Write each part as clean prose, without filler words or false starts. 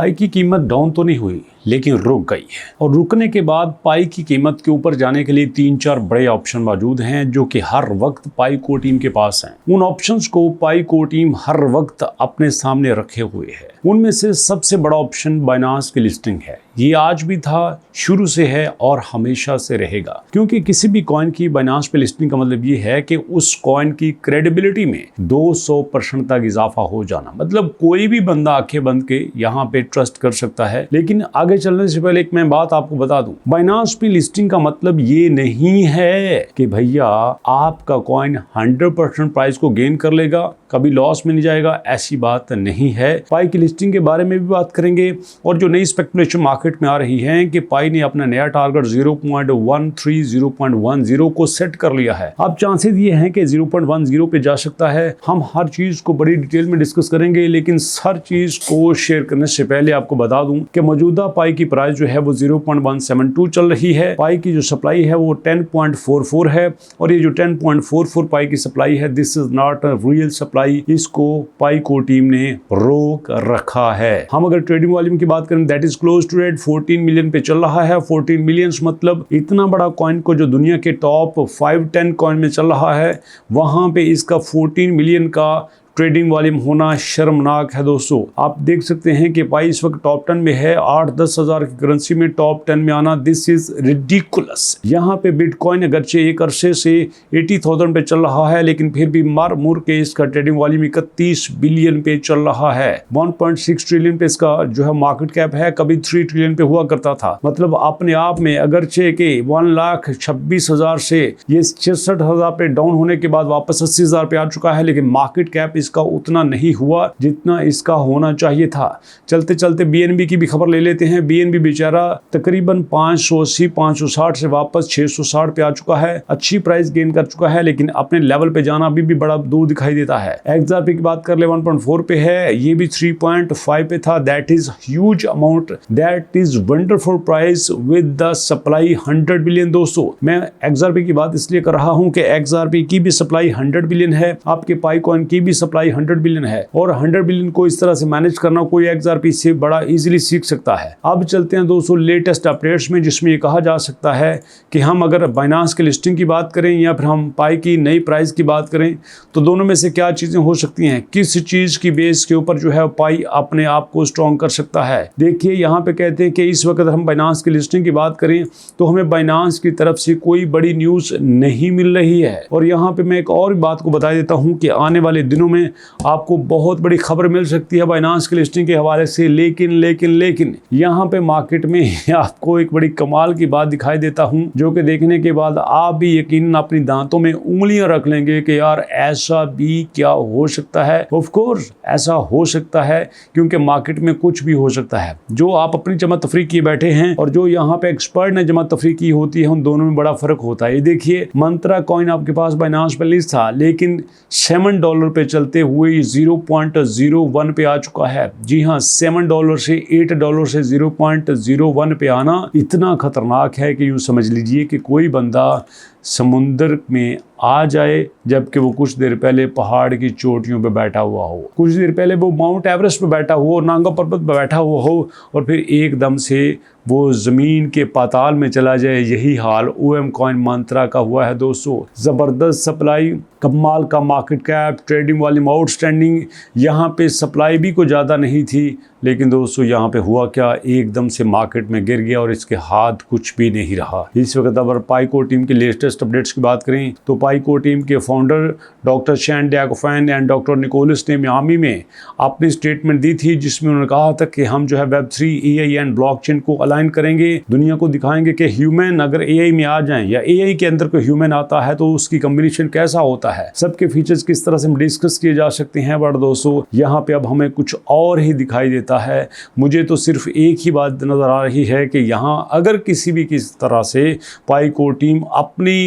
पाई की कीमत डाउन तो नहीं हुई लेकिन रुक गई है, और रुकने के बाद पाई की कीमत के ऊपर जाने के लिए 3-4 बड़े ऑप्शन मौजूद हैं जो कि हर वक्त पाई को टीम के पास हैं। उन ऑप्शंस को पाई को टीम हर वक्त अपने सामने रखे हुए है। उनमें से सबसे बड़ा ऑप्शन बाइनांस की लिस्टिंग है। ये आज भी था, शुरू से है और हमेशा से रहेगा, क्योंकि किसी भी कॉइन की बाइनांस पे लिस्टिंग का मतलब ये है कि उस कॉइन की क्रेडिबिलिटी में 200% तक इजाफा हो जाना। मतलब कोई भी बंदा आंखें बंद के यहाँ पे ट्रस्ट कर सकता है। लेकिन आगे चलने से पहले एक मैं बात आपको बता दूं, बाइनांस पे लिस्टिंग का मतलब ये नहीं है कि भैया आपका कॉइन 100% प्राइस को गेन कर लेगा, कभी लॉस में नहीं जाएगा, ऐसी बात नहीं है। पाई की लिस्टिंग के बारे में भी बात करेंगे, और जो नई स्पेकुलेशन मार्केट में आ रही है कि पाई ने अपना नया टारगेट 0.13 0.10 को सेट कर लिया है। अब चांसेस ये हैं कि 0.10 पे जा सकता है। हम हर चीज को बड़ी डिटेल में डिस्कस करेंगे, लेकिन हर चीज को शेयर करने से पहले आपको बता दूं कि मौजूदा पाई की प्राइस जो है वो 0.172 चल रही है। पाई की जो सप्लाई है वो 10.44 है, और ये जो 10.44 पाई की सप्लाई है, this is not a real supply. इसको पाई को टीम ने रोक रखा है। हम अगर ट्रेडिंग वॉल्यूम की बात करें, that is close to 14 million पे चल रहा है। 14 मिलियन मतलब इतना बड़ा कॉइन को जो दुनिया के टॉप 5-10 कॉइन में चल रहा है, वहां पे इसका 14 मिलियन का ट्रेडिंग वॉल्यूम होना शर्मनाक है। दोस्तों आप देख सकते हैं कि पाई इस वक्त टॉप 10 में है। 8-10 हज़ार की करेंसी में टॉप 10 में आना, दिस इज रिडिकुलस। यहाँ पे बिटकॉइन अगरचे एक अरसे से 80,000 पे चल रहा है, लेकिन फिर भी मार मुर के इसका ट्रेडिंग वॉल्यूम 31 बिलियन पे चल रहा है। 1.6 ट्रिलियन पे इसका जो है मार्केट कैप है, कभी 3 ट्रिलियन पे हुआ करता था। मतलब अपने आप में अगरचे के 1,26,000 से ये 66,000 पे डाउन होने के बाद वापस 80,000 पे आ चुका है, लेकिन मार्केट कैप इसका उतना नहीं हुआ जितना इसका होना चाहिए था। चलते चलते बीएनबी की भी खबर ले लेते हैं। बीएनबी बेचारा तकरीबन 580-560 से वापस 660 पे आ चुका है। अच्छी प्राइस गेन कर चुका है, लेकिन अपने लेवल पे जाना अभी भी बड़ा दूर दिखाई देता है। एक्सआरपी की बात कर ले 1.4 पे है, ये भी 3.5 पे था। That is huge amount, that is wonderful price with the supply 100 billion. दोस्तों मैं एक्सआरपी की बात इसलिए कर रहा हूं कि एक्सआरपी की भी सप्लाई 100 बिलियन है, आपके पाई कॉइन की भी सप्लाई 100 बिलियन है, और 100 बिलियन को इस तरह से मैनेज करना कोई एक्सआरपी से बड़ा इजीली सीख सकता है। अब चलते हैं दोस्तों लेटेस्ट अपडेट्स में, जिसमें ये कहा जा सकता है कि हम अगर बाइनांस की लिस्टिंग की बात करें या फिर हम पाई की नई प्राइस की बात करें, तो दोनों में से क्या चीजें हो सकती हैं, किस चीज की बेस के ऊपर जो है पाई अपने आप को स्ट्रॉन्ग कर सकता है। देखिए यहाँ पे कहते हैं कि इस वक्त हम बाइनांस की लिस्टिंग की बात करें तो हमें बाइनांस की तरफ से कोई बड़ी न्यूज नहीं मिल रही है। और यहाँ पे मैं एक और बात को बता देता हूँ कि आने वाले दिनों में आपको बहुत बड़ी खबर मिल सकती है बाइनांस की लिस्टिंग के हवाले से। लेकिन यहाँ पे मार्केट में आपको एक बड़ी कमाल की बात दिखाई देता हूँ, जो कि देखने के बाद आप भी यकीनन अपनी दांतों में उंगलियां रख लेंगे कि यार ऐसा भी क्या हो सकता है। ऑफ कोर्स ऐसा हो सकता है, क्योंकि मार्केट में कुछ भी हो सकता है। जो आप अपनी जमा तफरीक किए बैठे हैं और जो यहाँ पे एक्सपर्ट ने जमा तफरीक की होती है, उन दोनों में बड़ा फर्क होता है। ये देखिए मंत्रा कॉइन आपके पास बाइनांस पे लिस्ट था, लेकिन $7 पे चलते हुए 0.01 पे आ चुका है। जी हाँ, $7 से $8 से 0.01 पे आना इतना खतरनाक है कि यूं समझ लीजिए कि कोई बंदा समुद्र में आ जाए जबकि वो कुछ देर पहले पहाड़ की चोटियों पे बैठा हुआ हो, कुछ देर पहले वो माउंट एवरेस्ट पे बैठा हो, नांगा पर्वत पे बैठा हुआ हो, और फिर एकदम से वो जमीन के पाताल में चला जाए। यही हाल ओएम कॉइन मंत्रा का हुआ है। दोस्तों जबरदस्त सप्लाई, कमाल का market cap, trading volume outstanding. यहाँ पे सप्लाई भी कोई ज़्यादा नहीं थी, लेकिन दोस्तों यहाँ पे हुआ क्या, एकदम से मार्केट में गिर गया और इसके हाथ कुछ भी नहीं रहा। इस वक्त अगर पाई को टीम के लेटेस्ट अपडेट्स की बात करें तो पाई को टीम के फाउंडर डॉक्टर शैन डियागोफैन एंड डॉक्टर निकोलस ने मियामी में अपनी स्टेटमेंट दी थी, जिसमें उन्होंने कहा था कि हम जो है Web3, AI एंड ब्लॉकचेन को अलाइन करेंगे, दुनिया को दिखाएंगे कि ह्यूमन अगर AI में आ जाएं या AI के अंदर कोई ह्यूमन आता है तो उसकी कॉम्बिनेशन कैसा होता है, सबके फीचर्स किस तरह से डिस्कस किए जा सकते हैं। बट दोस्तों यहाँ पे अब हमें कुछ और ही दिखाई देता है। मुझे तो सिर्फ एक ही बात नजर आ रही है कि यहाँ अगर किसी भी किस तरह से पाई को टीम अपनी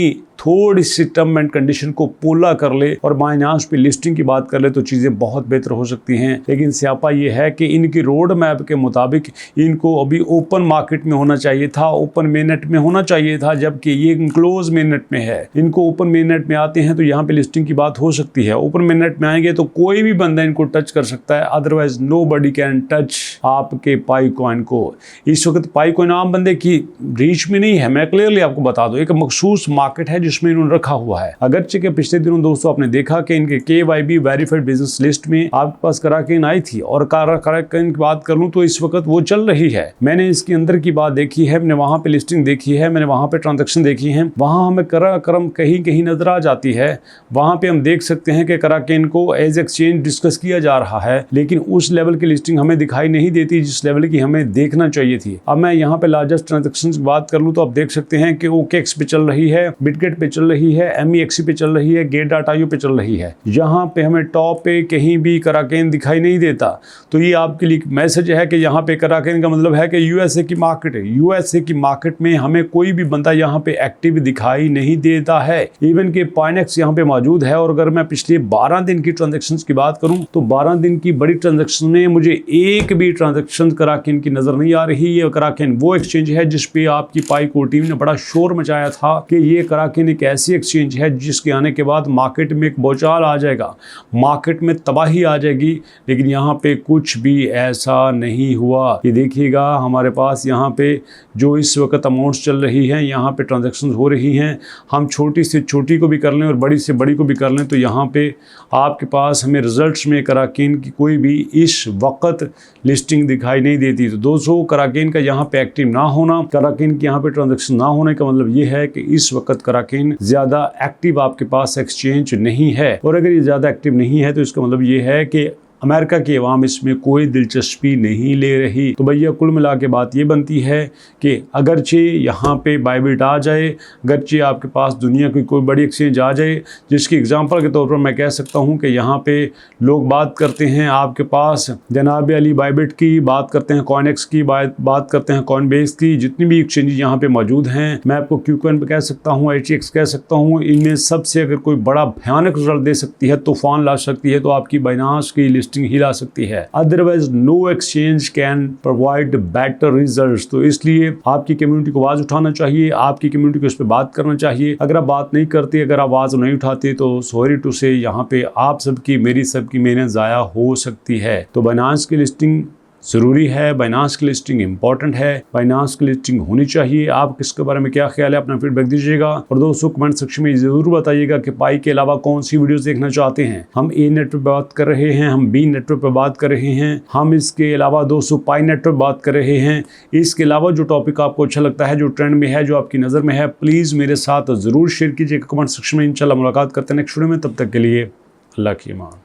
थोड़ी सी टर्म एंड कंडीशन को पोला कर ले और बाइनांस पे लिस्टिंग की बात कर ले तो चीजें बहुत बेहतर हो सकती हैं। लेकिन स्यापा ये है कि इनकी रोड मैप के मुताबिक इनको अभी ओपन मार्केट में होना चाहिए था, ओपन मेननेट में होना चाहिए था, जबकि ये क्लोज मेननेट में है। इनको ओपन मेननेट में आते हैं तो यहाँ पे लिस्टिंग की बात हो सकती है। ओपन मेननेट में आएंगे तो कोई भी बंदा इनको टच कर सकता है, अदरवाइज नोबडी कैन टच आपके पाई कॉइन को। इस वक्त पाई कॉइन आम बंदे की रीच में नहीं है। मैं क्लियरली आपको बता दूं, एक मखसूस मार्केट है जिसमें इन्होंने रखा हुआ है। अगरचे के पिछले दिनों दोस्तों आपने देखा कि इनके KYB वेरीफाइड बिजनेस लिस्ट में आपके पास कराकेन आई थी, और कराकेन की बात कर लूं तो इस वक्त वो चल रही है। मैंने इसके अंदर की बात देखी है, मैंने वहां पे लिस्टिंग देखी है, मैंने वहां पे ट्रांजैक्शन देखी है। वहां हमें कराक्रम कहीं कहीं नजर आ जाती है। वहां पे हम देख सकते हैं कि कराकेन को एज एक्सचेंज डिस्कस किया जा रहा है, लेकिन उस लेवल की लिस्टिंग हमें दिखाई नहीं देती जिस लेवल की हमें देखना चाहिए थी। अब मैं यहाँ पे लार्जेस्ट ट्रांजैक्शन की बात कर लूं तो आप देख सकते हैं कि OKX पे चल रही है, बिटगेट पे चल रही है, MEXC पे चल रही है, Gate.io पे चल रही है। यहाँ पे हमें टॉप पे कहीं भी कराकेन दिखाई नहीं देता। तो ये आपके लिए मैसेज है कि यहाँ पे कराकेन का मतलब है कि USA की मार्केट है। USA की मार्केट में हमें कोई भी बंदा यहाँ पे एक्टिव दिखाई नहीं देता है। इवन के पाइनेक्स यहाँ पे मौजूद है। और अगर मैं पिछले 12 दिन की ट्रांजेक्शन की बात करूं तो 12 दिन की बड़ी ट्रांजेक्शन में मुझे एक भी ट्रांजेक्शन कराकेन की नजर नहीं आ रही है। कराकेन वो एक्सचेंज है जिसपे आपकी पाई को टीम ने बड़ा शोर मचाया था कि ये कराकेन एक ऐसी एक्सचेंज है जिसके आने के बाद मार्केट में एक बौछार आ जाएगा, मार्केट में तबाही आ जाएगी। लेकिन यहाँ पे कुछ भी ऐसा नहीं हुआ। ये देखिएगा हमारे पास यहाँ पे जो इस वक्त अमाउंट्स चल रही हैं, यहाँ पे ट्रांजेक्शन हो रही हैं। हम छोटी से छोटी को भी कर लें और बड़ी से बड़ी को भी कर लें तो यहाँ पे आपके पास हमें रिजल्ट्स में कराकेन की कोई भी इस वक्त लिस्टिंग दिखाई नहीं देती। तो दोस्तों कराकेन का यहाँ पे एक्टिव ना होना, कराकेन की यहाँ पे ट्रांजेक्शन ना होने का मतलब ये है कि इस वक्त कराकेन ज्यादा एक्टिव आपके पास एक्सचेंज नहीं है। और अगर ये ज्यादा एक्टिव नहीं है तो इसका मतलब ये है कि अमेरिका की अवाम इसमें कोई दिलचस्पी नहीं ले रही। तो भैया कुल मिला के बात ये बनती है कि अगरचे यहाँ पे बाइबिट आ जाए, अगरचे आपके पास दुनिया की कोई बड़ी एक्सचेंज आ जाए, जिसकी एग्जांपल के तौर पर मैं कह सकता हूँ कि यहाँ पे लोग बात करते हैं आपके पास जनाब अली बाइबिट की, बात करते हैं कॉइनेक्स की, बात करते हैं कॉइनबेस की, जितनी भी एक्सचेंज यहाँ पे मौजूद हैं, मैं आपको क्यूकॉइन पे कह सकता हूँ, HX कह सकता हूँ, इनमें सबसे अगर कोई बड़ा भयानक रिजल्ट दे सकती है, तूफान ला सकती है, तो आपकी बाइनांस की लिस्ट हिला सकती है। Otherwise no exchange can provide better results. तो इसलिए आपकी कम्युनिटी को आवाज उठाना चाहिए, आपकी कम्युनिटी को इस पे बात करना चाहिए। अगर आप बात नहीं करते, अगर आवाज नहीं उठाते तो सॉरी टू से यहाँ पे आप सबकी मेरी सबकी मेहनत जाया हो सकती है। तो बाइनांस की लिस्टिंग जरूरी है, बाइनांस की लिस्टिंग इंपॉर्टेंट है, बाइनांस की लिस्टिंग होनी चाहिए। आप किसके बारे में क्या ख्याल है, अपना फीडबैक दीजिएगा। और दोस्तों कमेंट सेक्शन में जरूर बताइएगा कि पाई के अलावा कौन सी वीडियोस देखना चाहते हैं। हम A नेटवर्क पे बात कर रहे हैं, हम B नेटवर्क पे बात कर रहे हैं, हम इसके अलावा दोस्तों पाई नेटवर्क बात कर रहे हैं। इसके अलावा जो टॉपिक आपको अच्छा लगता है, जो ट्रेंड में है, जो आपकी नजर में है, प्लीज मेरे साथ जरूर शेयर कीजिएगा कमेंट सेक्शन में। इंशाल्लाह मुलाकात करते हैं नेक्स्ट वीडियो में। तब तक के लिए अल्लाह की अमान।